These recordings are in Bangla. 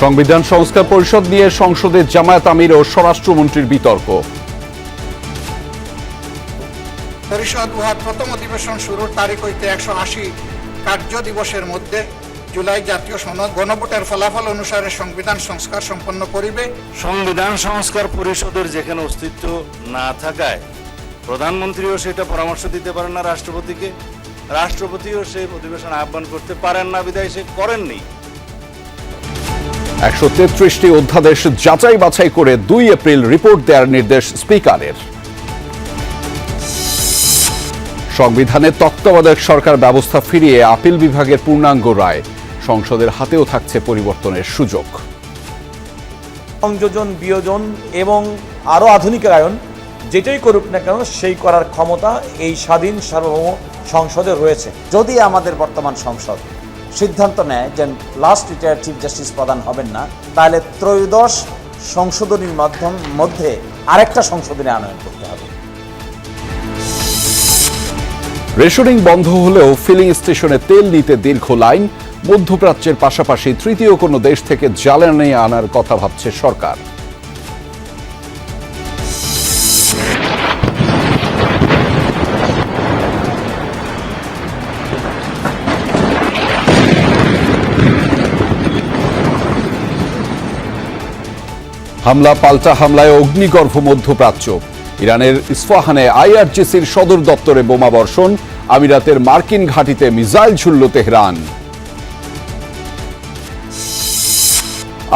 সংবিধান সংস্কার পরিষদ নিয়ে সংসদে জামায়াত আমির ও স্বরাষ্ট্রমন্ত্রীর বিতর্ক। পরিষদ উহার প্রথম অধিবেশন শুরুর তারিখ হইতে 180 কার্য দিবসের মধ্যে জুলাই জাতীয় সনদ গণভোটের ফলাফল অনুসারে সংবিধান সংস্কার সম্পন্ন করিবে। সংবিধান সংস্কার পরিষদের যেখানে অস্তিত্ব না থাকায় প্রধানমন্ত্রীও সেটা পরামর্শ দিতে পারেন না রাষ্ট্রপতিকে, রাষ্ট্রপতিও সেই অধিবেশন আহ্বান করতে পারেন না, বিধায় সে করেননি। 133টি অধ্যাদেশ যাচাই বাছাই করে 2 এপ্রিল রিপোর্ট দেওয়ার নির্দেশ স্পিকারের। সংবিধানে তত্ত্বাবধায়ক সরকার ব্যবস্থা ফিরিয়ে আপিল বিভাগের পূর্ণাঙ্গ রায়, সংসদের হাতেও থাকছে পরিবর্তনের সুযোগ। সংযোজন, বিয়োজন এবং আরও আধুনিকায়ন যেটাই করুক না কেন সেই করার ক্ষমতা এই স্বাধীন সার্বভৌম সংসদের রয়েছে। যদি আমাদের বর্তমান সংসদ সিদ্ধান্ত নেয় যে লাস্ট রিটায়ার্ড চিফ জাস্টিস প্রদান হবেন না, তাহলে ত্রয়োদশ সংশোধনীর মধ্যে আরেকটা সংশোধনী আনয়ন করতে হবে। রেশনিং বন্ধ হলেও ফিলিং স্টেশনে তেল নিতে দীর্ঘ লাইন, মধ্যপ্রাচ্যের পাশাপাশি তৃতীয় কোনো দেশ থেকে জ্বালানি আনার কথা ভাবছে সরকার। হামলা পাল্টা হামলায় অগ্নিগর্ভ মধ্যপ্রাচ্য। ইরানের ইস্ফাহানে আইআরজিসির সদর দপ্তরে বোমা বর্ষণ, আমিরাতের মার্কিন ঘাঁটিতে মিসাইল ছুড়ল তেহরান।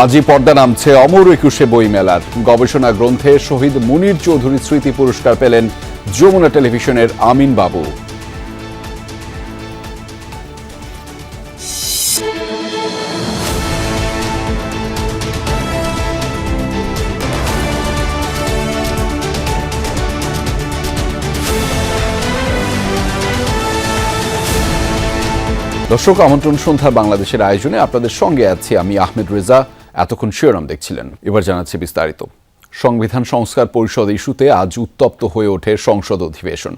আজই পর্দা নামছে অমর একুশে বইমেলার। গবেষণা গ্রন্থে শহীদ মুনীর চৌধুরী স্মৃতি পুরস্কার পেলেন যমুনা টেলিভিশনের আমিন বাবু। দর্শক, আমন্ত্রণ সন্ধ্যার বাংলাদেশের আয়োজনে আপনাদের সঙ্গে আছি আমি আহমেদ রেজা। এতক্ষণ শিরোনাম দেখছিলেন, এবার জানাচ্ছি বিস্তারিত। সংবিধান সংস্কার পরিষদ ইস্যুতে আজ উত্তপ্ত হয়ে ওঠে সংসদ অধিবেশন।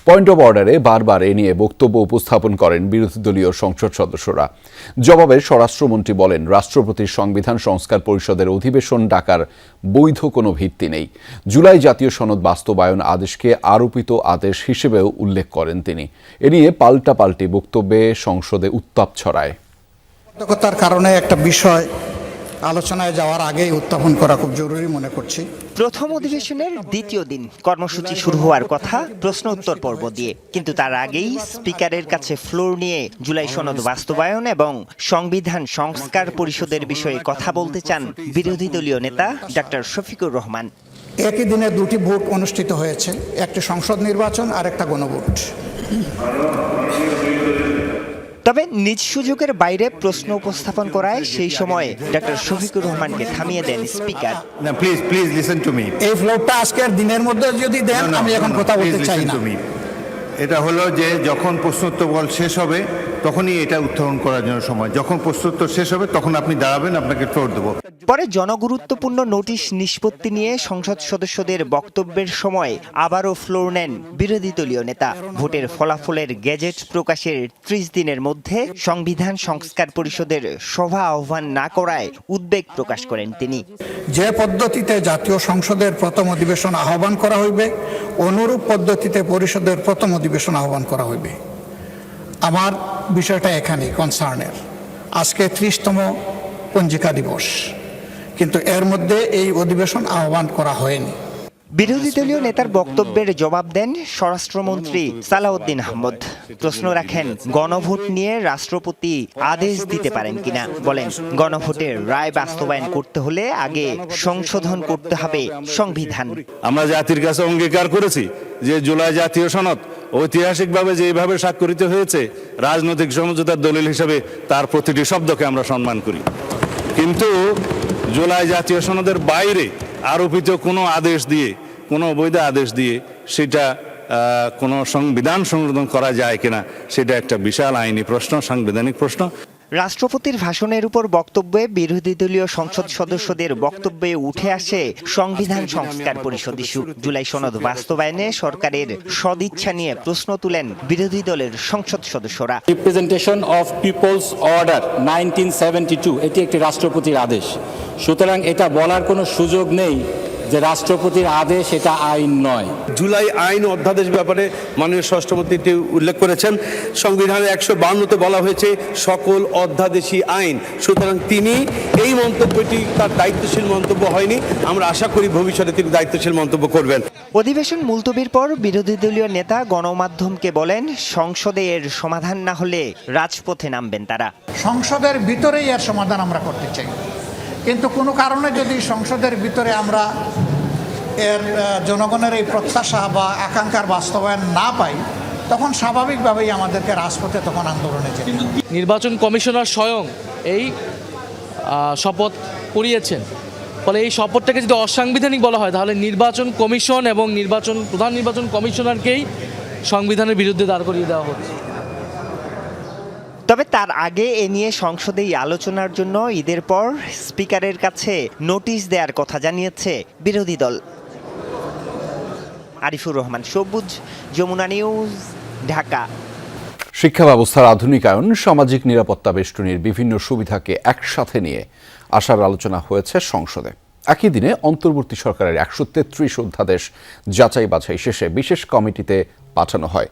পয়েন্ট অব অর্ডারে বারবার এ নিয়ে বক্তব্য উপস্থাপন করেন বিরোধী দলীয় সংসদ সদস্যরা। জবাবে স্বরাষ্ট্রমন্ত্রী বলেন, রাষ্ট্রপতির সংবিধান সংস্কার পরিষদের অধিবেশন ডাকার বৈধ কোনো ভিত্তি নেই। জুলাই জাতীয় সনদ বাস্তবায়ন আদেশকে আরোপিত আদেশ হিসেবেও উল্লেখ করেন তিনি। এ নিয়ে পাল্টাপাল্টি বক্তব্যে সংসদে উত্তাপ ছড়ায়। বাধ্যকতার কারণে একটা বিষয় আলোচনায় যাওয়ার আগেই উত্থাপন করা খুব জরুরি মনে করছি। প্রথম অধিবেশনের দ্বিতীয় দিন কর্মসূচি শুরু হওয়ার কথা প্রশ্ন উত্তর পর্ব দিয়ে, কিন্তু তার আগেই স্পিকারের কাছে ফ্লোর নিয়ে জুলাই সনদ বাস্তবায়ন এবং সংবিধান সংস্কার পরিষদের বিষয়ে কথা বলতে চান বিরোধী দলীয় নেতা ডক্টর শফিকুর রহমান। একই দিনে 2টি ভোট অনুষ্ঠিত হয়েছে, একটি সংসদ নির্বাচন আর একটা গণভোট। তবে নিজ সুযোগের বাইরে প্রশ্ন উপস্থাপন করায় সেই সময় ডক্টর শফিকুর রহমানকে থামিয়ে দেন speaker. Please listen to me. এই ফ্লোরটা আজকের দিনের মধ্যে যদি দেন, আমি এখন কথা বলতে চাই না। এটা হলো যে যখন প্রশ্নোত্তর শেষ হবে তখনই এটা উত্থাপন করার জন্য সময়। যখন প্রশ্নোত্তর শেষ হবে তখন আপনি দাঁড়াবেন, আপনাকে ফ্লোর দেবো। পরে জনগুরুত্বপূর্ণ নোটিশ নিষ্পত্তি নিয়ে সংসদ সদস্যদের বক্তব্যের সময় আবারও ফ্লোর নেন বিরোধী দলীয় নেতা। ভোটের ফলাফলের গেজেট প্রকাশের 30 দিনের মধ্যে সংবিধান সংস্কার পরিষদের সভা আহ্বান না করায় উদ্বেগ প্রকাশ করেন তিনি। যে পদ্ধতিতে জাতীয় সংসদের প্রথম অধিবেশন আহ্বান করা হইবে, অনুরূপ পদ্ধতিতে পরিষদের প্রথম অধিবেশন আহ্বান করা হইবে। আমার বিষয়টা এখানেই কনসার্নের। আজকে 30তম পঞ্জিকা দিবস, কিন্তু এর মধ্যে এই অধিবেশন আহ্বান করা হয়নি। বিরোধী দলীয় নেতার বক্তব্যের জবাব দেন স্বরাষ্ট্রমন্ত্রী সালাউদ্দিন আহমদ। প্রশ্ন রাখেন গণভোট নিয়ে রাষ্ট্রপতি আদেশ দিতে পারেন কিনা। বলেন, গণভোটের রায় বাস্তবায়ন করতে হলে আগে সংশোধন করতে হবে সংবিধান। আমরা জাতির কাছে অঙ্গীকার করেছি যে জুলাই জাতীয় সনদ ঐতিহাসিকভাবে যেভাবে স্বাক্ষরিত হয়েছে, রাজনৈতিক সমঝোতার দলিল হিসেবে তার প্রতিটি শব্দকে আমরা সম্মান করি। কিন্তু জুলাই জাতীয় সনদের বাইরে আরোপিত কোনো আদেশ দিয়ে, কোনো অবৈধ আদেশ দিয়ে সেটা কোনো সংবিধান সংশোধন করা যায় কিনা, সেটা একটা বিশাল আইনি প্রশ্ন, সাংবিধানিক প্রশ্ন। রাষ্ট্রপতির ভাষণের উপর বক্তব্যে বিরোধী দলীয় সংসদ সদস্যদের বক্তব্যে উঠে আসে সংবিধান সংস্কার পরিষদ ইস্যু। জুলাই সনদ বাস্তবায়নে সরকারের সদিচ্ছা নিয়ে প্রশ্ন তুলেন বিরোধী দলের সংসদ সদস্যরা। রিপ্রেজেন্টেশন অফ পিপলস অর্ডার 1972 এটি একটি রাষ্ট্রপতির আদেশ, সুতরাং এটা বলার কোনো সুযোগ নেই যে রাষ্ট্রপতির আদেশ এটা আইন নয়। জুলাই আইন অধ্যাদেশ ব্যাপারে মাননীয় স্বরাষ্ট্রমন্ত্রী উল্লেখ করেছেন, সংবিধানের 152তে বলা হয়েছে সকল অধ্যাদেশী আইন। সুতরাং তিনি এই মন্তব্যটি তার দায়িত্বশীল মন্তব্য হয়নি। আমরা আশা করি ভবিষ্যতে তিনি দায়িত্বশীল মন্তব্য করবেন। অধিবেশন মুলতবির পর বিরোধী দলীয় নেতা গণমাধ্যমকে বলেন, সংসদে এর সমাধান না হলে রাজপথে নামবেন তারা। সংসদের ভিতরেই এর সমাধান আমরা করতে চাই, কিন্তু কোনো কারণে যদি সংসদের ভিতরে আমরা এর জনগণের এই প্রত্যাশা বা আকাঙ্ক্ষার বাস্তবায়ন না পাই, তখন স্বাভাবিকভাবেই আমাদেরকে রাজপথে তখন আন্দোলনে যেতে হবে। নির্বাচন কমিশনার স্বয়ং এই শপথ করিয়েছেন, ফলে এই শপথটাকে যদি অসাংবিধানিক বলা হয় তাহলে নির্বাচন কমিশন এবং প্রধান নির্বাচন কমিশনারকেই সংবিধানের বিরুদ্ধে দাঁড় করিয়ে দেওয়া হচ্ছে। তবে তার আগে এ নিয়ে সংসদেই আলোচনার জন্য ঈদের পর স্পিকারের কাছে নোটিশ দেওয়ার কথা জানিয়েছে বিরোধী দল। আরিফুর রহমান সবুজ, যমুনা নিউজ, ঢাকা। শিক্ষা ব্যবস্থার আধুনিকায়ন, সামাজিক নিরাপত্তা বেষ্টনীর বিভিন্ন সুবিধাকে একসাথে নিয়ে আসার আলোচনা হয়েছে সংসদে। একই দিনে অন্তর্বর্তী সরকারের 133 অধ্যাদেশ যাচাই বাছাই শেষে বিশেষ কমিটিতে পাঠানো হয়।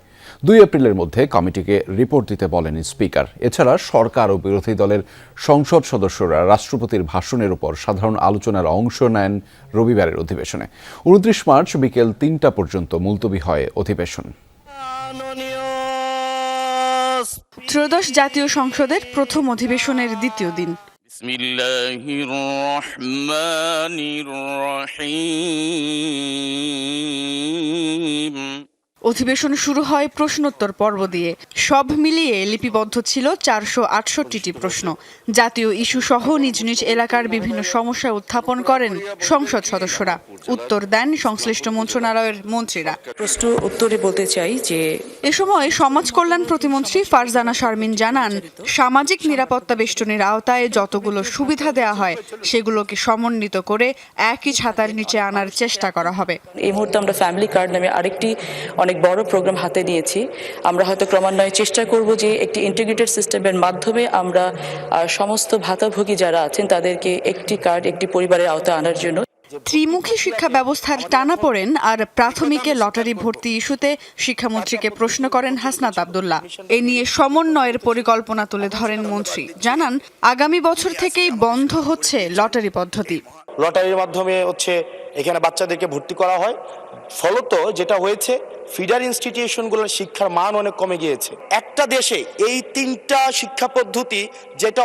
2 এপ্রিলের মধ্যে কমিটিকে রিপোর্ট দিতে বলেন স্পিকার। এছাড়া সরকার ও বিরোধী দলের সংসদ সদস্যরা রাষ্ট্রপতির ভাষণের উপর সাধারণ আলোচনার অংশ নেন রবিবারের অধিবেশনে। 29 মার্চ বিকেল 3টা পর্যন্ত মুলতবি হয় অধিবেশন। ত্রয়োদশ জাতীয় সংসদের প্রথম অধিবেশনের দ্বিতীয় দিন। বিসমিল্লাহির রহমানির রহিম। অধিবেশন শুরু হয় প্রশ্নোত্তর পর্ব দিয়ে। সব মিলিয়ে লিপিবদ্ধ ছিল 468টি প্রশ্ন। জাতীয় ইস্যু সহ নিজ নিজ এলাকার বিভিন্ন সমস্যা উত্থাপন করেন সংসদ সদস্যরা। উত্তর দেন সংশ্লিষ্ট মন্ত্রণালয়ের মন্ত্রীরা। প্রশ্ন উত্তরে বলতে চাই যে এ সময় সমাজ কল্যাণ প্রতিমন্ত্রী ফারজানা শারমিন জানান, সামাজিক নিরাপত্তা বেষ্টনীর আওতায় যতগুলো সুবিধা দেওয়া হয় সেগুলোকে সমন্বিত করে একই ছাতার নিচে আনার চেষ্টা করা হবে। এই মুহূর্তে আমরা ফ্যামিলি কার্ড নামে আরেকটি অনেক বড় প্রোগ্রাম হাতে নিয়েছি। আমরা হয়তো ক্রমান্বয়ে চেষ্টা করব যে একটি ইন্টিগ্রেটেড সিস্টেমের মাধ্যমে আমরা সমস্ত ভাতাভোগী যারা আছেন তাদেরকে একটি কার্ড, একটি পরিবারের আওতায় আনার জন্য। ত্রিমুখী শিক্ষা ব্যবস্থার টানাপোড়েন আর প্রাথমিকে লটারি ভর্তি ইস্যুতে শিক্ষামন্ত্রীকে প্রশ্ন করেন হাসনাত আব্দুল্লাহ। এ নিয়ে সমন্বয়ের পরিকল্পনা তুলে ধরেন মন্ত্রী। জানান, আগামী বছর থেকেই বন্ধ হচ্ছে লটারি পদ্ধতি। লটারির মাধ্যমে এখানে বাচ্চাদেরকে ভর্তি করা হয়, ফলত যেটা হয়েছে ফিডার ইনস্টিটিউশনগুলোর শিক্ষার মান অনেক কমে গিয়েছে। একটা দেশে এই 3টা শিক্ষা পদ্ধতি যেটা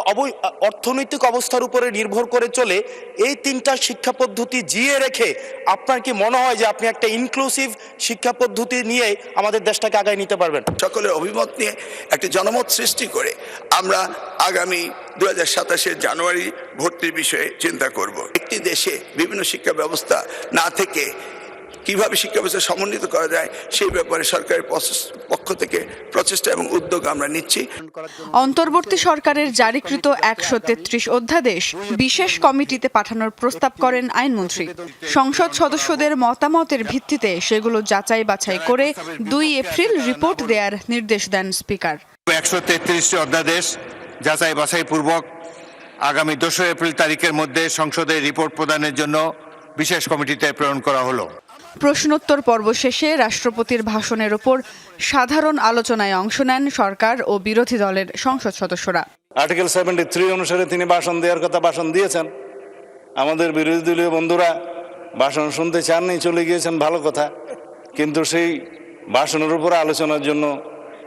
অর্থনৈতিক অবস্থার উপরে নির্ভর করে চলে, এই 3টা শিক্ষা পদ্ধতি জিয়ে রেখে আপনার কি মনে হয় যে আপনি একটা ইনক্লুসিভ শিক্ষা পদ্ধতি নিয়ে আমাদের দেশটাকে আগায় নিতে পারবেন? সকলের অভিমত নিয়ে একটা জনমত সৃষ্টি করে আমরা আগামী 2027 জানুয়ারি ভর্তির বিষয়ে চিন্তা করব। একটি দেশে বিভিন্ন শিক্ষা ব্যবস্থা না থেকে কিভাবে শিক্ষা ব্যবস্থা সমন্বিত করা যায় সেই ব্যাপারে সরকারের পক্ষ থেকে প্রচেষ্টা এবং উদ্যোগ আমরা নিচ্ছি। অন্তর্বর্তী সরকারের জারিকৃত 133 অধ্যাদেশ বিশেষ কমিটিতে পাঠানোর প্রস্তাব করেন আইনমন্ত্রী। সংসদ সদস্যদের মতামতের ভিত্তিতে সেগুলো যাচাই বাছাই করে 2 এপ্রিল রিপোর্ট দেওয়ার নির্দেশ দেন স্পিকার। 133টি অধ্যাদেশ যাচাই বাছাই পূর্বক আগামী 2 এপ্রিল তারিখের মধ্যে সংসদে রিপোর্ট প্রদানের জন্য বিশেষ কমিটিতে প্রেরণ করা হলো। প্রশ্নোত্তর পর্ব শেষে রাষ্ট্রপতির ভাষণের উপর সাধারণ আলোচনায় অংশ নেন সরকার ও বিরোধী দলের সংসদ সদস্যরা। আর্টিকেল 73 অনুসারে তিনি ভাষণ দেওয়ার কথা ভাষণ দিয়েছেন। আমাদের বিরোধী দলীয় বন্ধুরা ভাষণ শুনতে চাননি, চলে গিয়েছেন, ভালো কথা। কিন্তু সেই ভাষণের উপর আলোচনার জন্য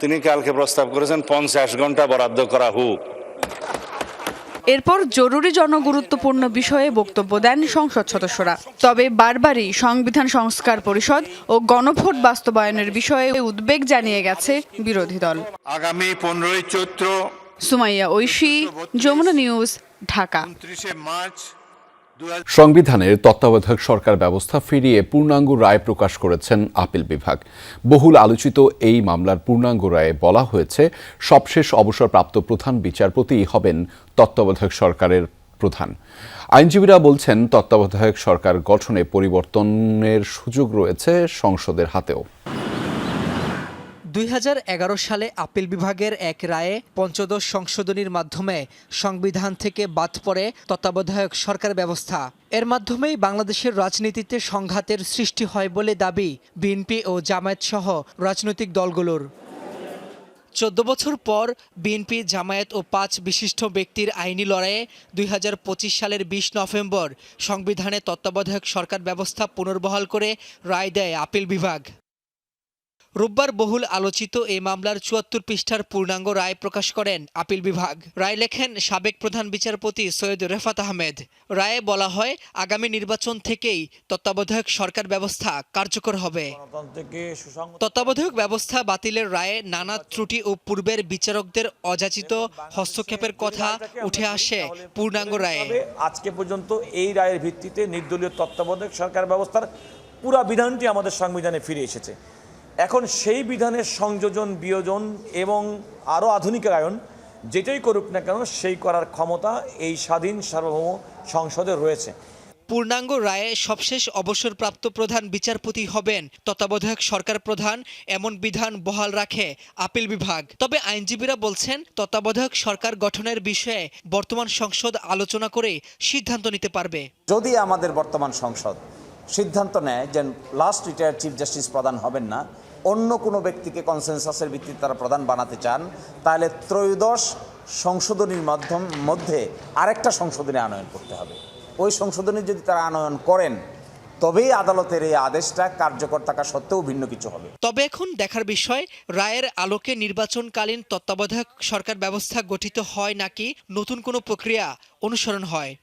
তিনি কালকে প্রস্তাব করেছেন 50 ঘন্টা বরাদ্দ করা হোক। এরপর জরুরি জনগুরুত্বপূর্ণ বিষয়ে বক্তব্য দেন সংসদ সদস্যরা। তবে বারবারই সংবিধান সংস্কার পরিষদ ও গণভোট বাস্তবায়নের বিষয়ে উদ্বেগ জানিয়ে গেছে বিরোধী দল। আগামী 15 চৈত্র সুমাইয়া ঐশী, যমুনা নিউজ, ঢাকা। 29 মার্চ সংবিধানের তত্ত্বাবধায়ক সরকার ব্যবস্থা ফিরিয়ে পূর্ণাঙ্গ রায় প্রকাশ করেছেন আপিল বিভাগ। বহুল আলোচিত এই মামলার পূর্ণাঙ্গ রায়ে বলা হয়েছে, সবশেষ অবসরপ্রাপ্ত প্রধান বিচারপতি হবেন তত্ত্বাবধায়ক সরকারের প্রধান। আইনজীবীরা বলছেন, তত্ত্বাবধায়ক সরকার গঠনে পরিবর্তনের সুযোগ রয়েছে সংসদের হাতেও। 2011 সালে আপিল বিভাগের এক রায়ে পঞ্চদশ সংশোধনীর মাধ্যমে সংবিধান থেকে বাদ পড়ে তত্ত্বাবধায়ক সরকার ব্যবস্থা। এর মাধ্যমেই বাংলাদেশের রাজনীতিতে সংঘাতের সৃষ্টি হয় বলে দাবি বিএনপি ও জামায়াত সহ রাজনৈতিক দলগুলোর। 14 বছর পর বিএনপি, জামায়াত ও 5 বিশিষ্ট ব্যক্তির আইনি লড়াইয়ে 2025 সালের 20 নভেম্বর সংবিধানে তত্ত্বাবধায়ক সরকার ব্যবস্থা পুনর্বহাল করে রায় দেয় আপিল বিভাগ। রোববার বহুল আলোচিত এই মামলার 74 পৃষ্ঠার পূর্ণাঙ্গ রায় প্রকাশ করেন আপিল বিভাগ। রায় লেখেন সাবেক প্রধান বিচারপতি সৈয়দ রেফাত আহমেদ। রায়ে বলা হয়, আগামী নির্বাচন থেকেই তত্ত্বাবধায়ক সরকার ব্যবস্থা কার্যকর হবে। তত্ত্বাবধায়ক ব্যবস্থা বাতিলের রায়ে নানা ত্রুটি ও পূর্বের বিচারকদের অযাচিত হস্তক্ষেপের কথা উঠে আসে পূর্ণাঙ্গ রায়ে। আজকে পর্যন্ত এই রায়ের ভিত্তিতে নির্দলীয় তত্ত্বাবধায়ক সরকার ব্যবস্থার পুরো বিধানটি আমাদের সংবিধানে ফিরে এসেছে। এখন সেই বিধানের সংযোজন, বিয়োজন এবং আরও আধুনিকায়ন যেটাই করুক না কেন, সেই করার ক্ষমতা এই স্বাধীন সার্বভৌম সংসদের রয়েছে। পূর্ণাঙ্গ রায়ে সবশেষ অবসরপ্রাপ্ত প্রধান বিচারপতি হবেন তত্ত্বাবধায়ক সরকার প্রধান, এমন বিধান বহাল রাখে আপিল বিভাগ। তবে আইনজীবীরা বলছেন, তত্ত্বাবধায়ক সরকার গঠনের বিষয়ে বর্তমান সংসদ আলোচনা করে সিদ্ধান্ত নিতে পারবে। যদি আমাদের বর্তমান সংসদ সিদ্ধান্ত নেয় যে লাস্ট রিটায়ার্ড চিফ জাস্টিস প্রধান হবেন না, অন্য কোনো ব্যক্তিকে কনসেনসাসের ভিত্তিতে তারা প্রধান বানাতে চান, তাহলে ত্রয়োদশ সংশোধনীর মধ্যে আরেকটা সংশোধনী আনয়ন করতে হবে। ওই সংশোধনী যদি তারা আনয়ন করেন, তবেই আদালতের এই আদেশটা কার্যকর থাকা সত্ত্বেও ভিন্ন কিছু হবে। তবে এখন দেখার বিষয়, রায়ের আলোকে নির্বাচনকালীন তত্ত্বাবধায়ক সরকার ব্যবস্থা গঠিত হয় নাকি নতুন কোনো প্রক্রিয়া অনুসরণ হয়।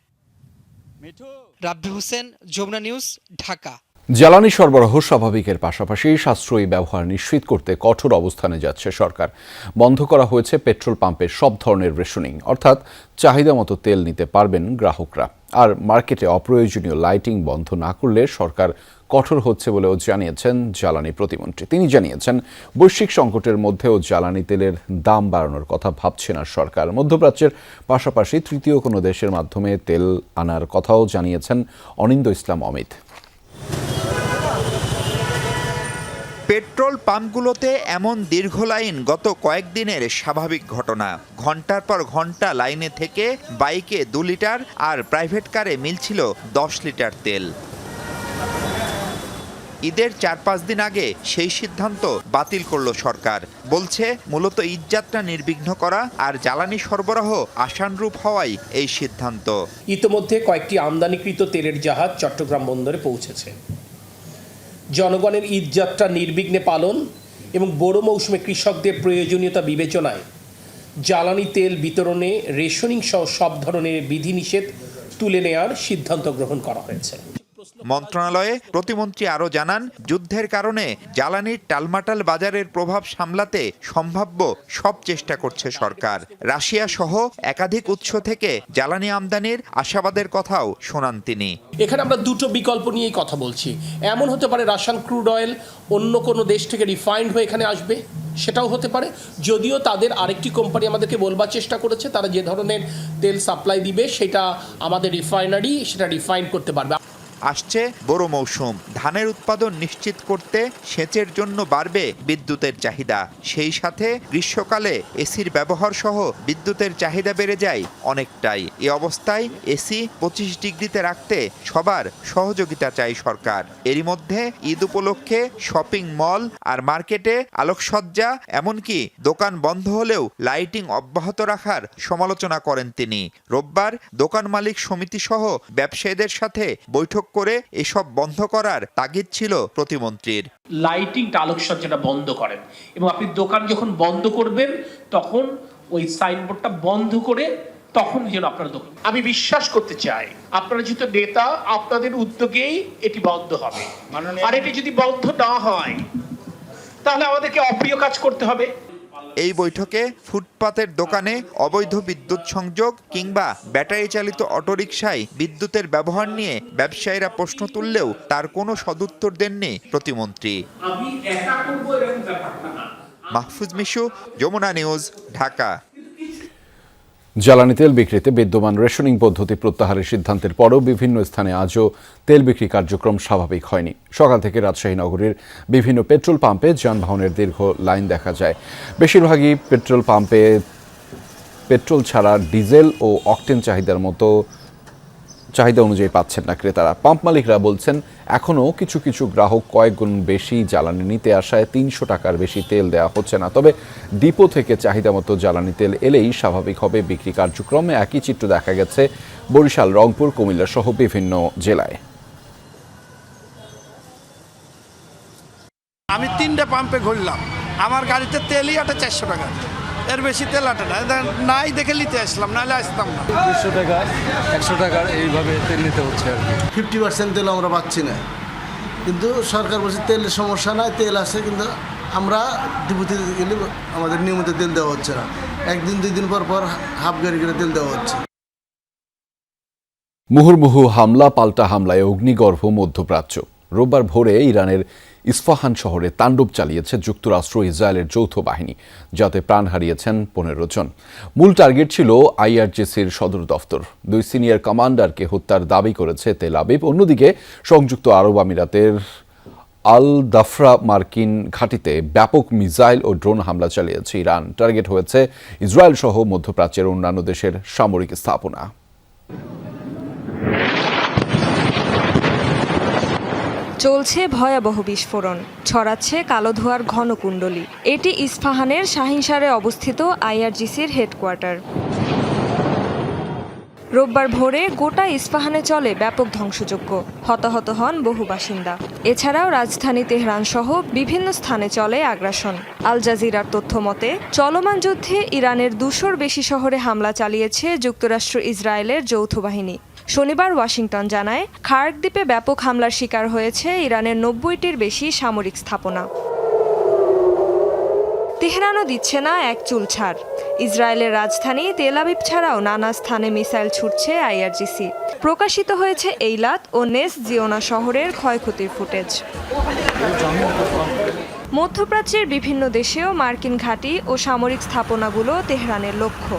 রাব্বি হোসেন, যমুনা নিউজ, ঢাকা। জ্বালানি সরবরাহ স্বাভাবিকের পাশাপাশি সাশ্রয়ী ব্যবহার নিশ্চিত করতে কঠোর অবস্থানে যাচ্ছে সরকার। বন্ধ করা হয়েছে পেট্রোল পাম্পের সব ধরনের রেশনিং, অর্থাৎ চাহিদা মতো তেল নিতে পারবেন গ্রাহকরা। আর মার্কেটে অপ্রয়োজনীয় লাইটিং বন্ধ না করলে সরকার কঠোর হচ্ছে বলেও জানিয়েছেন জ্বালানি প্রতিমন্ত্রী। তিনি জানিয়েছেন, বৈশ্বিক সংকটের মধ্যেও জ্বালানি তেলের দাম বাড়ানোর কথা ভাবছে না সরকার। মধ্যপ্রাচ্যের পাশাপাশি তৃতীয় কোনো দেশের মাধ্যমে তেল আনার কথাও জানিয়েছেন অনিন্দ ইসলাম অমিত। পেট্রোল পাম্পগুলোতে এমন দীর্ঘ লাইন গত কয়েকদিনের স্বাভাবিক ঘটনা। ঘন্টার পর ঘন্টা লাইনে থেকে বাইকে 2 লিটার আর প্রাইভেট কারে মিলছিল 10 লিটার তেল। ঈদের 4-5 দিন আগে সেই সিদ্ধান্ত বাতিল করল সরকার। বলছে, মূলত ঈদযাত্রা নির্বিঘ্ন করা আর জ্বালানি সরবরাহ আশানুরূপ হওয়াই এই সিদ্ধান্ত। ইতোমধ্যে কয়েকটি আমদানিকৃত তেলের জাহাজ চট্টগ্রাম বন্দরে পৌঁছেছে। জনগণের ঈদযাত্রা নির্বিঘ্নে পালন এবং বড় মৌসুমে কৃষকদের প্রয়োজনীয়তা বিবেচনায় জ্বালানি তেল বিতরণে রেশনিং সহ সব ধরনের বিধিনিষেধ তুলে নেওয়ার সিদ্ধান্ত গ্রহণ করা হয়েছে। মন্ত্রণালয়ে প্রতিমন্ত্রী আরও জানান, যুদ্ধের কারণে জ্বালানির টালমাটাল বাজারের প্রভাব সামলাতে সম্ভাব্য সব চেষ্টা করছে সরকার। রাশিয়া সহ একাধিক উৎস থেকে জ্বালানি আমদানির আশাবাদের কথাও শোনান তিনি। এখানে আমরা দুটো বিকল্প নিয়েই কথা বলছি। এমন হতে পারে রাশিয়ান ক্রুড অয়েল অন্য কোনো দেশ থেকে রিফাইন্ড হয়ে এখানে আসবে, সেটাও হতে পারে। যদিও তাদের আরেকটি কোম্পানি আমাদেরকে বলবার চেষ্টা করেছে, তারা যে ধরনের তেল সাপ্লাই দিবে সেটা আমাদের রিফাইনারি সেটা রিফাইন করতে পারবে। আসছে বড় মৌসুম, ধানের উৎপাদন নিশ্চিত করতে সেচের জন্য বাড়বে বিদ্যুতের চাহিদা। সেই সাথে গ্রীষ্মকালে এসির ব্যবহার সহ বিদ্যুতের চাহিদা বেড়ে যায় অনেকটাই। এ অবস্থায় এসি 25 ডিগ্রিতে রাখতে সবার সহযোগিতা চাই সরকার। এরই মধ্যে ঈদ উপলক্ষে শপিং মল আর মার্কেটে আলোকসজ্জা এমনকি দোকান বন্ধ হলেও লাইটিং অব্যাহত রাখার সমালোচনা করেন তিনি। রোববার দোকান মালিক সমিতি সহ ব্যবসায়ীদের সাথে বৈঠক করে এসব বন্ধ করার তাগিদ ছিল প্রতিমন্ত্রীর। লাইটিংটা, আলোকসজ্জাটা বন্ধ করেন এবং আপনি দোকান যখন বন্ধ করবেন তখন ওই সাইনবোর্ডটা বন্ধ করে তখন যেন আপনার দোকান। আমি বিশ্বাস করতে চাই আপনারা যেহেতু নেতা, আপনাদের উদ্যোগেই এটি বন্ধ হবে। আর এটি যদি বন্ধ না হয় তাহলে আমাদেরকে অপ্রিয় কাজ করতে হবে। এই বৈঠকে ফুটপাতের দোকানে অবৈধ বিদ্যুৎ সংযোগ কিংবা ব্যাটারি চালিত অটোরিকশায় বিদ্যুতের ব্যবহার নিয়ে ব্যবসায়ীরা প্রশ্ন তুললেও তার কোনো সদুত্তর দেননি প্রতিমন্ত্রী। মাহফুজ মিশু, যমুনা নিউজ, ঢাকা। জ্বালানি তেল বিক্রিতে বিদ্যমান রেশনিং পদ্ধতি প্রত্যাহারের সিদ্ধান্তের পরও বিভিন্ন স্থানে আজও তেল বিক্রি কার্যক্রম স্বাভাবিক হয়নি। সকাল থেকে রাজশাহী নগরীর বিভিন্ন পেট্রোল পাম্পে যানবাহনের দীর্ঘ লাইন দেখা যায়। বেশিরভাগই পেট্রোল পাম্পে পেট্রোল ছাড়া ডিজেল ও অকটেন চাহিদা অনুযায়ী পাচ্ছেন না ক্রেতারা। পাম্প মালিকরা বলছেন এখনও কিছু কিছু গ্রাহক কয়েক গুণ বেশি জ্বালানি নিতে আসায় 300 টাকার বেশি তেল দেওয়া হচ্ছে না। তবে ডিপো থেকে চাহিদা মতো জ্বালানি তেল এলেই স্বাভাবিক হবে বিক্রি কার্যক্রমে। একই চিত্র দেখা গেছে বরিশাল, রংপুর, কুমিল্লা সহ বিভিন্ন জেলায়। আমি 3টে পাম্পে ঘুরলাম, আমার গাড়িতে তেলই আটে 400 টাকা, এর বেশি তেল আটে না। নাই দেখে নিতে আসলাম, নাহলে আসতাম না। 200 টাকা 100 টাকার এইভাবে তেল নিতে হচ্ছে আর কি। 50% তেল আমরা পাচ্ছি না, কিন্তু সরকার বলছে তেলের সমস্যা নাই, তেল আছে, কিন্তু আমরা ডিপুতে গেলে আমাদের নিয়মিত তেল দেওয়া হচ্ছে না। একদিন 2 দিন পর পর হাফ গাড়ি করে তেল দেওয়া হচ্ছে। মুহুর্মুহু হামলা পাল্টা হামলায় অগ্নিগর্ভ মধ্যপ্রাচ্য। রোববার ভোরে ইরানের ইস্ফাহান শহরে তাণ্ডব চালিয়েছে যুক্তরাষ্ট্র ইসরায়েলের যৌথ বাহিনী, যাতে প্রাণ হারিয়েছেন 15 জন। মূল টার্গেট ছিল আইআরজিসির সদর দফতর। 2 সিনিয়র কমান্ডারকে হত্যার দাবি করেছে তেল আবিব। অন্যদিকে সংযুক্ত আরব আমিরাতের আল দাফরা মার্কিন ঘাঁটিতে ব্যাপক মিসাইল ও ড্রোন হামলা চালিয়েছে ইরান। টার্গেট হয়েছে ইসরায়েল সহ মধ্যপ্রাচ্যের অন্যান্য দেশের সামরিক স্থাপনা। চলছে ভয়াবহ বিস্ফোরণ, ছড়াচ্ছে কালো ধোঁয়ার ঘন কুণ্ডলী। এটি ইস্পাহানের শাহিনশারে অবস্থিত আইআরজিসির হেডকোয়ার্টার। রোববার ভোরে গোটা ইস্পাহানে চলে ব্যাপক ধ্বংসযজ্ঞ, হতাহত হন বহু বাসিন্দা। এছাড়াও রাজধানী তেহরান সহ বিভিন্ন স্থানে চলে আগ্রাসন। আল জাজিরার তথ্য মতে চলমান যুদ্ধে ইরানের 200-র বেশি শহরে হামলা চালিয়েছে যুক্তরাষ্ট্র ইসরায়েলের যৌথ বাহিনী। শনিবার ওয়াশিংটন জানায় খার্ক দ্বীপে ব্যাপক হামলার শিকার হয়েছে ইরানের 90টির বেশি সামরিক স্থাপনা। তেহরানও দিচ্ছে না এক চুল ছাড়। ইসরায়েলের রাজধানী তেল আবিব ছাড়াও নানা স্থানে মিসাইল ছুটছে আইআরজিসি। প্রকাশিত হয়েছে এইলাত ও নেস জিওনা শহরের ক্ষয়ক্ষতির ফুটেজ। মধ্যপ্রাচ্যের বিভিন্ন দেশেও মার্কিন ঘাঁটি ও সামরিক স্থাপনাগুলো তেহরানের লক্ষ্য।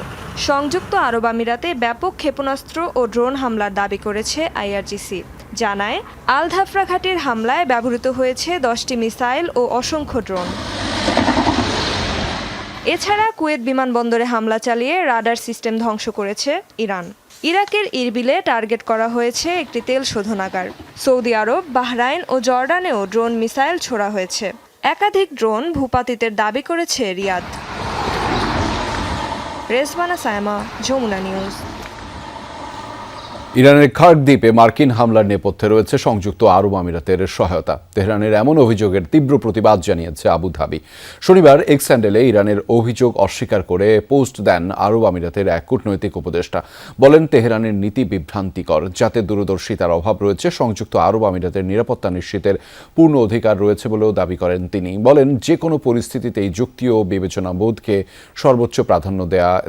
সংযুক্ত আরব আমিরাতে ব্যাপক ক্ষেপণাস্ত্র ও ড্রোন হামলার দাবি করেছে আইআরজিসি। জানায় আল ধাফরা ঘাঁটির হামলায় ব্যবহৃত হয়েছে 10টি মিসাইল ও অসংখ্য ড্রোন। এছাড়া কুয়েত বিমানবন্দরে হামলা চালিয়ে রাডার সিস্টেম ধ্বংস করেছে ইরান। ইরাকের ইরবিলে টার্গেট করা হয়েছে একটি তেল শোধনাগার। সৌদি আরব, বাহরাইন ও জর্ডানেও ড্রোন মিসাইল ছোড়া হয়েছে। একাধিক ড্রোন ভূপাতিতের দাবি করেছে রিয়াদ। রেজওয়ানা সায়মা, যমুনা নিউজ। ইরানের খার্ক দ্বীপে মার্কিন হামলার নেপথ্যে রয়েছে সংযুক্ত আরব আমিরাতের সহায়তা। তেহরানের এমন অভিযোগের তীব্র প্রতিবাদ জানিয়েছে আবুধাবি। শনিবার এক্স হ্যান্ডেলে ইরানের অভিযোগ অস্বীকার করে পোস্ট দেন আরব আমিরাতের এক কূটনৈতিক উপদেষ্টা। বলেন তেহরানের নীতি বিভ্রান্তিকর, যাতে দূরদর্শিতার অভাব রয়েছে। সংযুক্ত আরব আমিরাতের নিরাপত্তা নিশ্চিতের পূর্ণ অধিকার রয়েছে বলেও দাবি করেন তিনি। বলেন যে কোনো পরিস্থিতিতেই যুক্তি ও বিবেচনাবোধকে সর্বোচ্চ প্রাধান্য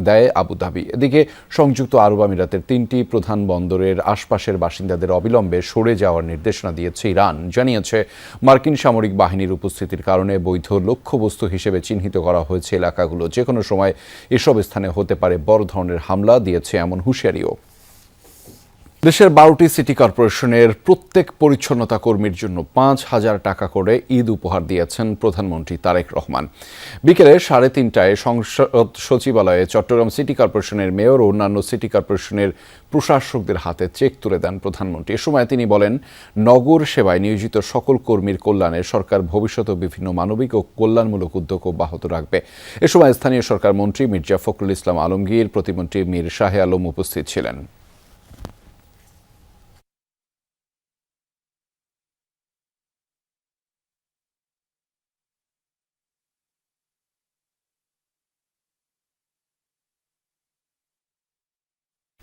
দেয় আবুধাবি। এদিকে সংযুক্ত আরব আমিরাতের 3টি প্রধান বন্দরের আশপাশের বাসিন্দাদের অবিলম্বে সরে যাওয়ার নির্দেশনা দিয়েছে ইরান। জানিয়েছে মার্কিন সামরিক বাহিনীর উপস্থিতির কারণে বৈধ লক্ষ্যবস্তু হিসেবে চিহ্নিত করা হয়েছে এলাকাগুলো। যে কোনো সময় এসব স্থানে হতে পারে বড় ধরনের হামলা, দিয়েছে এমন হুঁশিয়ারিও। দেশের 12টি সিটি কর্পোরেশনের প্রত্যেক পরিচ্ছন্নতা কর্মীর জন্য 5,000 টাকা করে ঈদ উপহার দিয়েছেন প্রধানমন্ত্রী তারেক রহমান। বিকেলে 3:30টায় সংসদ সচিবালয়ে চট্টগ্রাম সিটি কর্পোরেশনের মেয়র ও অন্যান্য সিটি কর্পোরেশনের প্রশাসকদের হাতে চেক তুলে দেন প্রধানমন্ত্রী। এ সময় তিনি বলেন, নগর সেবায় নিয়োজিত সকল কর্মীর কল্যাণে সরকার ভবিষ্যতে বিভিন্ন মানবিক ও কল্যাণমূলক উদ্যোগ অব্যাহত রাখবে। এ সময় স্থানীয় সরকার মন্ত্রী মির্জা ফখরুল ইসলাম আলমগীর, প্রতিমন্ত্রী মীর শাহে আলম উপস্থিত ছিলেন।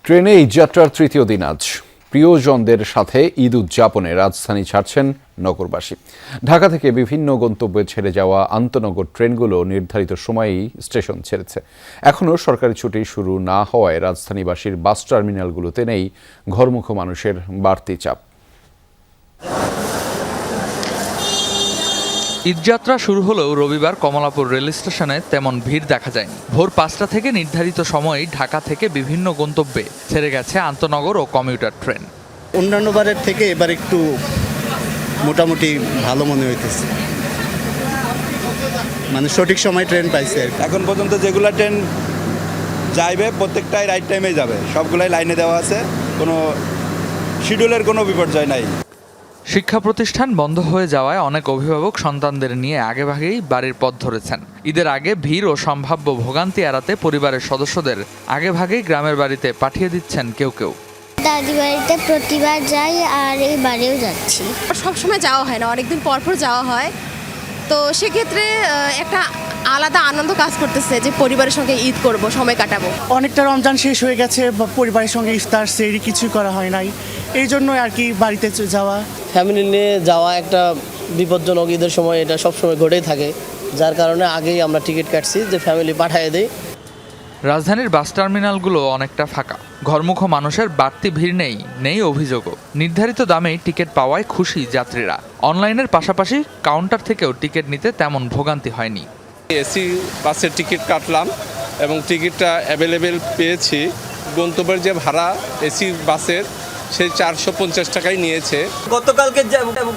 ট্রেনে ঈদ যাত্রার 3য় দিন আজ। প্রিয়জনদের সাথে ঈদ উদযাপনে রাজধানী ছাড়ছেন নগরবাসী। ঢাকা থেকে বিভিন্ন গন্তব্যে ছেড়ে যাওয়া আন্তনগর ট্রেনগুলো নির্ধারিত সময়েই স্টেশন ছেড়েছে। এখনও সরকারি ছুটি শুরু না হওয়ায় রাজধানীবাসীর বাস টার্মিনালগুলোতে নেই ঘরমুখো মানুষের বাড়তি চাপ। ঈদযাত্রা শুরু হলেও রবিবার কমলাপুর রেল স্টেশনে তেমন ভিড় দেখা যায়নি। ভোর 5টা থেকে নির্ধারিত সময়ে ঢাকা থেকে বিভিন্ন গন্তব্যে ছেড়ে গেছে আন্তনগর ও কমিউটার ট্রেন। অন্যান্য বারের থেকে এবার একটু মোটামুটি ভালো মনে হইতেছে, মানে সঠিক সময় ট্রেন পাইছে। এখন পর্যন্ত যেগুলা ট্রেন যাইবে প্রত্যেকটাই রাইট টাইমে যাবে, সবগুলাই লাইনে দেওয়া আছে, কোনো শিডিউলের কোনো বিপর্যয় নাই। শিক্ষা প্রতিষ্ঠান বন্ধ হয়ে যাওয়ায় অনেক অভিভাবক সন্তানদের নিয়ে আগেভাগেই বাড়ির পথ ধরেছেন। ঈদের আগে ভিড় ও সম্ভাব্য ভোগান্তি এড়াতে পরিবারের সদস্যদের আগেভাগেই গ্রামের বাড়িতে পাঠিয়ে দিচ্ছেন কেউ কেউ। দাদি বাড়িতে প্রতিবার যাই আর এই বাড়িও যাচ্ছি। সবসময় যাওয়া হয় না, অনেকদিন পর পর যাওয়া হয়, তো সেক্ষেত্রে একটা আলাদা আনন্দ কাজ করতেছে যে পরিবারের সঙ্গে ঈদ করব, সময় কাটাবো। অনেকটা রমজান শেষ হয়ে গেছে, পরিবারের সঙ্গে ইফতার সেহরি কিছুই করা হয় নাই, এই জন্য আর কি বাড়িতে যাওয়া। ফ্যামিলি নিয়ে যাওয়া একটা বিপজ্জনক, ঈদের সময় এটা সবসময় ঘটেই থাকে, যার কারণে আগেই আমরা টিকিট কাটছি যে ফ্যামিলি পাঠিয়ে দেই। রাজধানীর বাস টার্মিনালগুলো অনেকটা ফাঁকা, ঘরমুখো মানুষের বাড়তি ভিড় নেই অভিযোগও। নির্ধারিত দামেই টিকিট পাওয়ায় খুশি যাত্রীরা। অনলাইনের পাশাপাশি কাউন্টার থেকেও টিকিট নিতে তেমন ভোগান্তি হয়নি। এসি বাসের টিকিট কাটলাম এবং টিকিটটা অ্যাভেলেবেল পেয়েছি। গন্তব্যের যে ভাড়া এসি বাসের সেই 450 টাকাই নিয়েছে।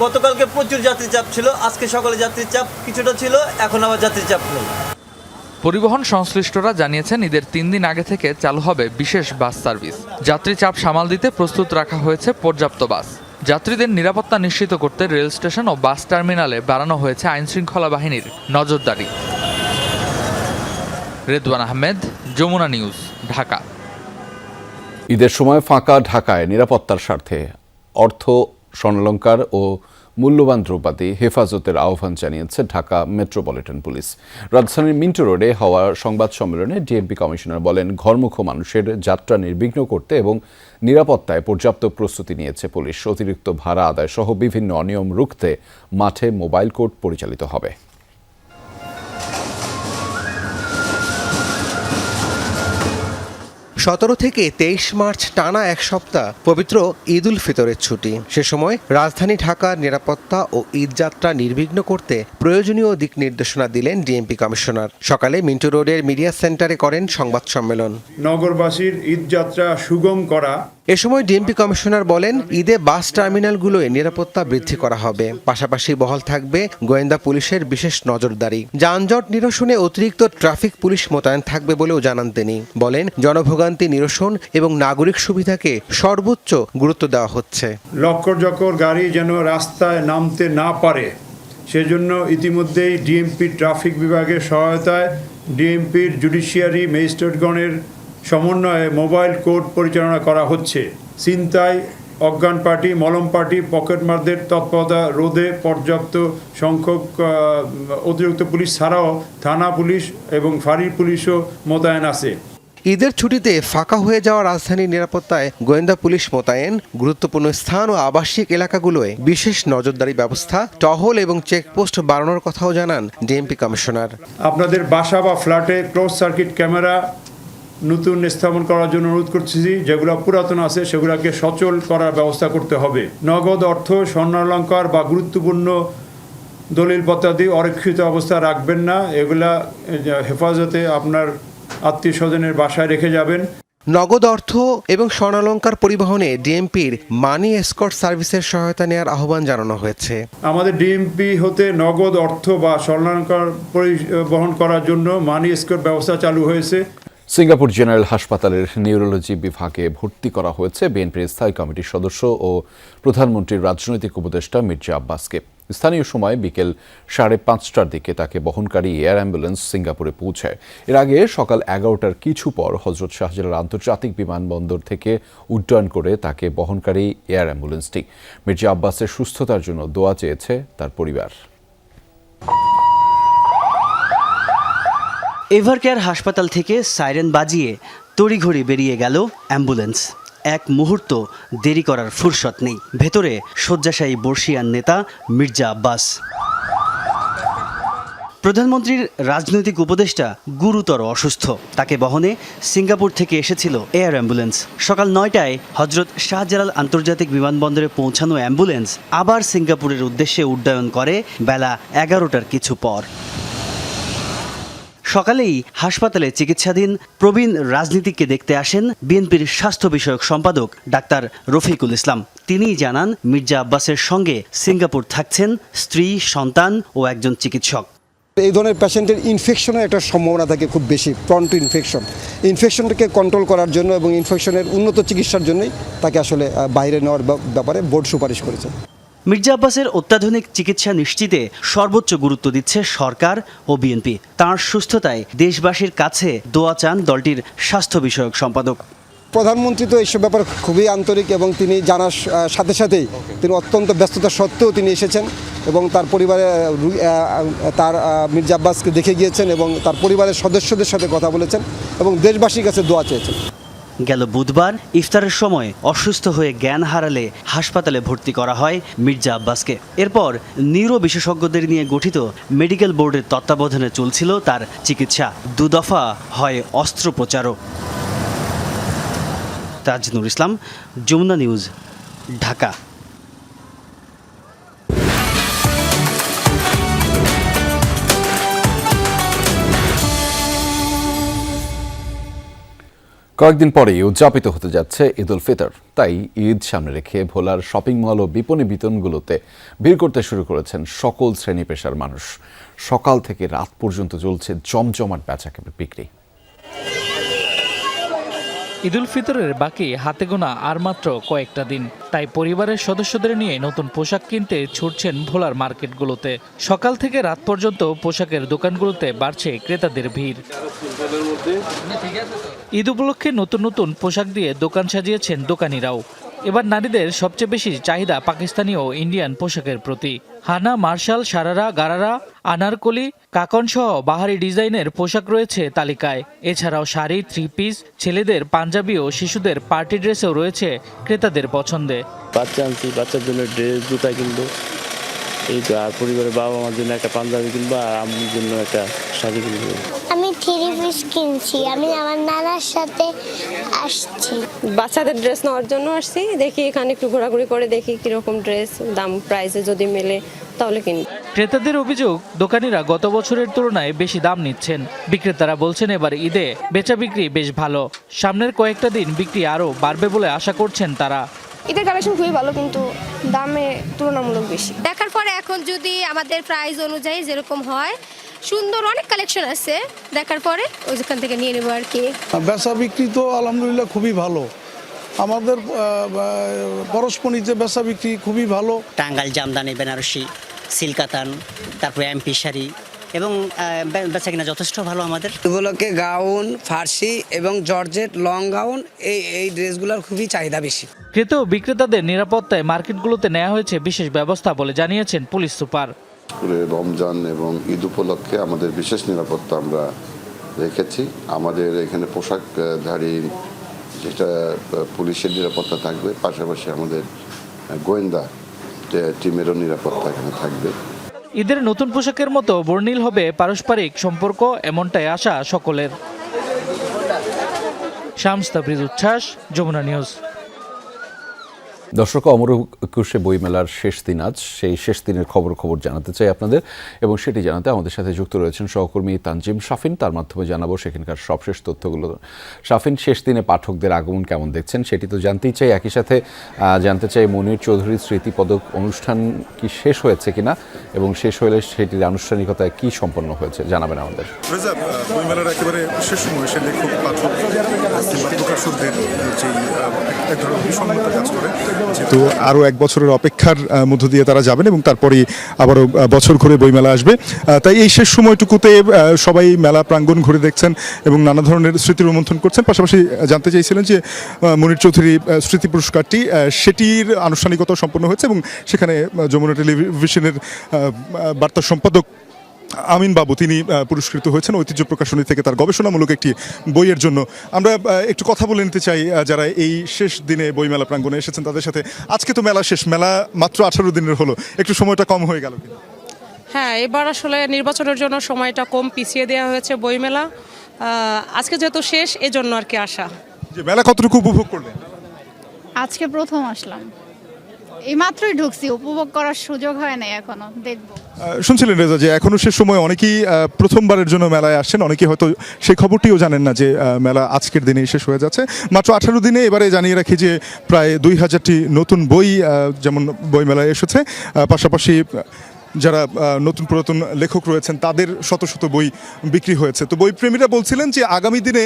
গতকালকে প্রচুর যাত্রী চাপ ছিল, আজকে সকালে যাত্রীর চাপ কিছুটা ছিল, এখন আবার যাত্রীর চাপ নেই। পরিবহন সংশ্লিষ্টরা জানিয়েছেন ঈদের 3 দিন আগে থেকে চালু হবে বিশেষ বাস সার্ভিস। যাত্রী চাপ সামাল দিতে প্রস্তুত রাখা হয়েছে পর্যাপ্ত বাস। যাত্রীদের নিরাপত্তা নিশ্চিত করতে রেল স্টেশন ও বাস টার্মিনালে বাড়ানো হয়েছে আইনশৃঙ্খলা বাহিনীর নজরদারি। রেদওয়ান আহমেদ, যমুনা নিউজ, ঢাকা। ঈদের সময় ফাঁকা ঢাকায় নিরাপত্তার স্বার্থে অর্থ, স্বর্ণালংকার ও মূল্যবান দ্রব্যাদি হেফাজতের আহ্বান জানিয়েছে ঢাকা মেট্রোপলিটন পুলিশ। রাজধানীর মিন্টো রোডে হওয়া সংবাদ সম্মেলনে ডিএমপি কমিশনার বলেন, ঘরমুখো মানুষের যাত্রা নির্বিঘ্ন করতে এবং নিরাপত্তায় পর্যাপ্ত প্রস্তুতি নিয়েছে পুলিশ। অতিরিক্ত ভাড়া আদায় সহ বিভিন্ন অনিয়ম রুখতে মাঠে মোবাইল কোর্ট পরিচালিত হবে। 17 থেকে 23 মার্চ টানা এক সপ্তাহ পবিত্র ঈদ উল ফিতরের ছুটি। সে সময় রাজধানী ঢাকার নিরাপত্তা ও ঈদযাত্রা নির্বিঘ্ন করতে প্রয়োজনীয় দিক নির্দেশনা দিলেন ডিএমপি কমিশনার। সকালে মিন্টো রোডের মিডিয়া সেন্টারে করেন সংবাদ সম্মেলন। নগরবাসীর ঈদযাত্রা সুগম করা। এ সময় ডিএমপি কমিশনার বলেন, ঈদে বাস টার্মিনালগুলোয় নিরাপত্তা বৃদ্ধি করা হবে, পাশাপাশি বহাল থাকবে গোয়েন্দা পুলিশের বিশেষ নজরদারি। যানজট নিরসনে অতিরিক্ত ট্রাফিক পুলিশ মোতায়েন থাকবে বলেও জানান তিনি। বলেন, জনভোগান্তি নিরসন এবং নাগরিক সুবিধাকে সর্বোচ্চ গুরুত্ব দেওয়া হচ্ছে। লক্কর গাড়ি যেন রাস্তায় নামতে না পারে, সেজন্য ইতিমধ্যেই ডিএমপি ট্রাফিক বিভাগের সহায়তায় ডিএমপির জুডিশিয়ারি ম্যাজিস্ট্রেটগণের সমন্বয়ে মোবাইল কোর্ট পরিচালনা করা হচ্ছে। ছিনতাই, অজ্ঞান পার্টি, মলম পার্টি, পকেটমারদের তৎপরতা রোধে পর্যাপ্ত সংখ্যক অতিরিক্ত পুলিশ ছাড়াও থানা পুলিশ এবং ফাঁড়ি পুলিশও মোতায়েন আছে। ঈদের ছুটিতে ফাঁকা হয়ে যাওয়া রাজধানীর নিরাপত্তায় গোয়েন্দা পুলিশ মোতায়েন, গুরুত্বপূর্ণ স্থান ও আবাসিক এলাকাগুলোয় বিশেষ নজরদারি ব্যবস্থা, টহল এবং চেকপোস্ট বাড়ানোর কথাও জানান ডিএমপি কমিশনার। আপনাদের বাসা বা ফ্ল্যাটে ক্লোজ সার্কিট ক্যামেরা নতুন স্থাপন করার জন্য অনুরোধ করছি। যেগুলো পুরাতন আছে সেগুলোকে সচল করার ব্যবস্থা করতে হবে। নগদ অর্থ, স্বর্ণালংকার বা গুরুত্বপূর্ণ দলিলপত্রাদি অরক্ষিত অবস্থা রাখবেন না। এগুলা হেফাজতে আপনার আত্মীয় স্বজনের বাসায় রেখে যাবেন। নগদ অর্থ এবং স্বর্ণালংকার পরিবহনে ডিএমপির মানি এসকর্ট সার্ভিসের সহায়তা নেওয়ার আহ্বান জানানো হয়েছে। আমাদের ডিএমপি হতে নগদ অর্থ বা স্বর্ণালংকার পরিবহন করার জন্য মানি এসকর্ট ব্যবস্থা চালু হয়েছে। সিঙ্গাপুর জেনারেল হাসপাতালের নিউরোলজি বিভাগে ভর্তি করা হয়েছে বিএনপির স্থায়ী কমিটির সদস্য ও প্রধানমন্ত্রীর রাজনৈতিক উপদেষ্টা মির্জা আব্বাসকে। স্থানীয় সময় বিকেল 5:30টার দিকে তাকে বহনকারী এয়ার অ্যাম্বুলেন্স সিঙ্গাপুরে পৌঁছায়। এর আগে সকাল 11টার কিছু পর হজরত শাহজালাল আন্তর্জাতিক বিমানবন্দর থেকে উড্ডয়ন করে তাকে বহনকারী এয়ার অ্যাম্বুলেন্সটি। মির্জা আব্বাসের সুস্থতার জন্য দোয়া চেয়েছে তার পরিবার। এভারকেয়ার হাসপাতাল থেকে সাইরেন বাজিয়ে তড়িঘড়ি বেরিয়ে গেল অ্যাম্বুলেন্স। এক মুহূর্ত দেরি করার ফুরসত নেই। ভেতরে শয্যাশায়ী বর্ষিয়ান নেতা মির্জা আব্বাস। প্রধানমন্ত্রীর রাজনৈতিক উপদেষ্টা গুরুতর অসুস্থ। তাকে বহনে সিঙ্গাপুর থেকে এসেছিল এয়ার অ্যাম্বুলেন্স। সকাল 9টায় হজরত শাহজালাল আন্তর্জাতিক বিমানবন্দরে পৌঁছানো অ্যাম্বুলেন্স আবার সিঙ্গাপুরের উদ্দেশ্যে উড্ডয়ন করে বেলা 11টার কিছু পর। সকালেই হাসপাতালে চিকিৎসাধীন প্রবীণ রাজনীতিককে দেখতে আসেন বিএনপির স্বাস্থ্য বিষয়ক সম্পাদক ডাক্তার রফিকুল ইসলাম। তিনিই জানান মির্জা আব্বাসের সঙ্গে সিঙ্গাপুর থাকছেন স্ত্রী, সন্তান ও একজন চিকিৎসক। এই ধরনের পেশেন্টের ইনফেকশনের একটা সম্ভাবনা থাকে খুব বেশি, প্রন টু ইনফেকশনটাকে কন্ট্রোল করার জন্য এবং ইনফেকশনের উন্নত চিকিৎসার জন্যই তাকে আসলে বাইরে নেওয়ার ব্যাপারে বোর্ড সুপারিশ করেছে। মির্জা আব্বাসের অত্যাধুনিক চিকিৎসা নিশ্চিতে সর্বোচ্চ গুরুত্ব দিচ্ছে সরকার ও বিএনপি। তাঁর সুস্থতায় দেশবাসীর কাছে দোয়া চান দলটির স্বাস্থ্য বিষয়ক সম্পাদক। প্রধানমন্ত্রী তো এইসব ব্যাপারে খুবই আন্তরিক এবং তিনি জানার সাথে সাথেই তিনি অত্যন্ত ব্যস্ততা সত্ত্বেও তিনি এসেছেন এবং তার পরিবারে তার মির্জা আব্বাসকে দেখে গিয়েছেন এবং তার পরিবারের সদস্যদের সাথে কথা বলেছেন এবং দেশবাসীর কাছে দোয়া চেয়েছেন। গেল বুধবার ইফতারের সময় অসুস্থ হয়ে জ্ঞান হারালে হাসপাতালে ভর্তি করা হয় মির্জা আব্বাসকে। এরপর নিউরো বিশেষজ্ঞদের নিয়ে গঠিত মেডিকেল বোর্ডের তত্ত্বাবধানে চলছিল তার চিকিৎসা। 2 দফা হয় অস্ত্রোপচারও। তাজনুর ইসলাম, যমুনা নিউজ, ঢাকা। কয়েকদিন পরেই উদযাপিত হতে যাচ্ছে ঈদ উল ফিতর। তাই ঈদ সামনে রেখে ভোলার শপিং মল ও বিপণী বিতানগুলোতে ভিড় করতে শুরু করেছেন সকল শ্রেণী পেশার মানুষ। সকাল থেকে রাত পর্যন্ত চলছে জমজমাট বেচাকেনার বিক্রি। ঈদ উল ফিতরের বাকি হাতে গোনা আর মাত্র কয়েকটা দিন। তাই পরিবারের সদস্যদের নিয়ে নতুন পোশাক কিনতে ছুটছেন ভোলার মার্কেটগুলোতে। সকাল থেকে রাত পর্যন্ত পোশাকের দোকানগুলোতে বাড়ছে ক্রেতাদের ভিড়। ঈদ উপলক্ষে নতুন নতুন পোশাক দিয়ে দোকান সাজিয়েছেন দোকানিরাও। এবার নারীদের সবচেয়ে বেশি চাহিদা পাকিস্তানি ও ইন্ডিয়ান পোশাকের প্রতি। হানা, মার্শাল, সারারা, গারারা, আনারকলি, কাকন সহ বাহারি ডিজাইনের পোশাক রয়েছে তালিকায়। এছাড়াও শাড়ি, 3 পিস, ছেলেদের পাঞ্জাবি ও শিশুদের পার্টি ড্রেসও রয়েছে ক্রেতাদের পছন্দে। বাচ্চা আনছি, বাচ্চার জন্য ড্রেস, জুতা কিনবো, এই তো। আর পরিবারের বাবা মার জন্য একটা পাঞ্জাবি কিনবো আর আম্মুর জন্য একটা শাড়ি কিনবো। আমি 3 পিস কিনছি, আমি আমার নানার সাথে আসছি। বাচ্চাদের ড্রেস নেওয়ার জন্য আসছি। দেখি এখানে একটু ঘোরাঘুরি করে দেখি কিরকম ড্রেস, দাম প্রাইসে যদি মেলে তাহলে কিনবো। ক্রেতাদের অভিযোগ, দোকানিরা গত বছরের তুলনায় বেশি দাম নিচ্ছেন। বিক্রেতারা বলছেন এবার ঈদে বেচা বিক্রি বেশ ভালো। সামনের কয়েকটা দিন বিক্রি আরও বাড়বে বলে আশা করছেন তারা। ঈদের কালেকশন খুবই ভালো, কিন্তু দামে তুলনামূলক বেশি। দেখার পরে এখন যদি আমাদের প্রাইস অনুযায়ী যেরকম হয়, সুন্দর অনেক কালেকশন আছে, দেখার পরে ওইখান থেকে নিয়ে নেবো আর কি। বেচা বিক্রি তো আলহামদুলিল্লাহ খুবই ভালো। আমাদের পরস্পরিতে বেচা বিক্রি খুবই ভালো। টাঙ্গাইল জামদানি, বেনারসি, সিল্কাতান, তারপরে এমপি শাড়ি এবং বেচা কিনা যথেষ্ট ভালো আমাদের। এগুলোকে গাউন, ফার্সি এবং জর্জেট লং গাউন, এই ড্রেসগুলোর খুবই চাহিদা বেশি। ক্রেতা ও বিক্রেতাদের নিরাপত্তায় মার্কেটগুলোতে নেওয়া হয়েছে বিশেষ ব্যবস্থা বলে জানিয়েছেন পুলিশ সুপার। রমজান এবং ঈদ উপলক্ষে আমাদের বিশেষ নিরাপত্তা আমরা রেখেছি। আমাদের এখানে পোশাকধারী যেটা পুলিশের নিরাপত্তা থাকবে, পাশাপাশি আমাদের গোয়েন্দা টিমেরও নিরাপত্তা এখানে থাকবে। ঈদের নতুন পোশাকের মতো বর্ণিল হবে পারস্পরিক সম্পর্ক, এমনটাই আশা সকলের। শামস তাবরিজ উচ্ছ্বাস, যমুনা নিউজ। দর্শক, অমর একুশে বইমেলার শেষ দিন আজ। সেই শেষ দিনের খবর জানাতে চাই আপনাদের, এবং সেটি জানাতে আমাদের সাথে যুক্ত রয়েছেন সহকর্মী তানজিম শাফিন। তার মাধ্যমে জানাবো সেখানকার সবশেষ তথ্যগুলো। শাফিন, শেষ দিনে পাঠকদের আগমন কেমন দেখছেন সেটি তো জানতেই চাই, একই সাথে জানতে চাই মনির চৌধুরীর স্মৃতিপদক অনুষ্ঠান কি শেষ হয়েছে কিনা, এবং শেষ হলে সেটির আনুষ্ঠানিকতায় কি সম্পন্ন হয়েছে জানাবেন আমাদের। বইমেলার একেবারে শেষ সময় সে লেখক, পাঠক কিংবা প্রকাশকদের যে এক ধরনের বিষণ্ণতা কাজ করে, তো আরও 1 বছরের অপেক্ষার মধ্য দিয়ে তারা যাবেন এবং তারপরেই আবারও বছর ঘুরে বইমেলা আসবে। তাই এই শেষ সময়টুকুতে সবাই মেলা প্রাঙ্গণ ঘুরে দেখছেন এবং নানা ধরনের স্মৃতি রোমন্থন করছেন। পাশাপাশি জানতে চাইছিলেন যে মনির চৌধুরী স্মৃতি পুরস্কারটি, সেটির আনুষ্ঠানিকতা সম্পন্ন হয়েছে এবং সেখানে যমুনা টেলিভিশনের বার্তা সম্পাদক আমিন বাবু, তিনি পুরস্কৃত হয়েছেন ঐতিহ্য প্রকাশনী থেকে তার গবেষণামূলক একটি বইয়ের জন্য। আমরা একটু কথা বলে নিতে চাই যারা এই শেষ দিনে বইমেলা প্রাঙ্গণে এসেছেন তাদের সাথে। আজকে তো মেলা শেষ, মেলা মাত্র 18 দিনের হলো, একটু সময়টা কম হয়ে গেল। হ্যাঁ, এবার আসলে নির্বাচনের জন্য সময়টা কম পিছিয়ে দেওয়া হয়েছে বইমেলা। আজকে যেহেতু শেষ, এজন্য আর কি আসা। যে মেলা কতটুকু উপভোগ করলেন? আজকে প্রথম আসলাম, এই মাত্রই ঢুকছি, উপভোগ করার সুযোগ হয় নাই, এখনো দেখবো। শুনছিলেন রেজা যে এখনো সে সময় অনেকেই প্রথমবারের জন্য মেলায় আসছেন, অনেকেই হয়তো সেই খবরটিও জানেন না যে মেলা আজকের দিনেই শেষ হয়ে যাচ্ছে। মাত্র 18 দিনে এবারে জানিয়ে রাখি যে প্রায় 2000টি নতুন বই যেমন বই মেলায় এসেছে, পাশাপাশি যারা নতুন পুরাতন লেখক রয়েছেন তাদের শত শত বই বিক্রি হয়েছে। তো বইপ্রেমীরা বলছিলেন যে আগামী দিনে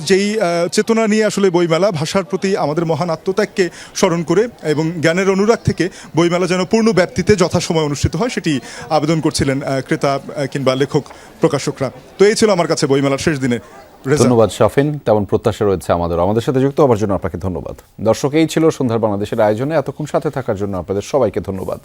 যেই চেতনা নিয়ে আসলে বইমেলা, ভাষার প্রতি আমাদের মহান আত্মত্যাগকে স্মরণ করে এবং জ্ঞানের অনুরাগ থেকে বইমেলা যেন পূর্ণ ব্যাপ্তিতে যথাসময় অনুষ্ঠিত হয় সেটি আবেদন করছিলেন ক্রেতা কিংবা লেখক প্রকাশকরা। তো এই ছিল আমার কাছে বইমেলার শেষ দিনে। ধন্যবাদ শাফিন, তেমন প্রত্যাশা রয়েছে আমাদের সাথে যুক্ত হওয়ার জন্য আপনাকে ধন্যবাদ। দর্শক, এই ছিল সন্ধ্যার বাংলাদেশের আয়োজনে। এতক্ষণ সাথে থাকার জন্য আপনাদের সবাইকে ধন্যবাদ।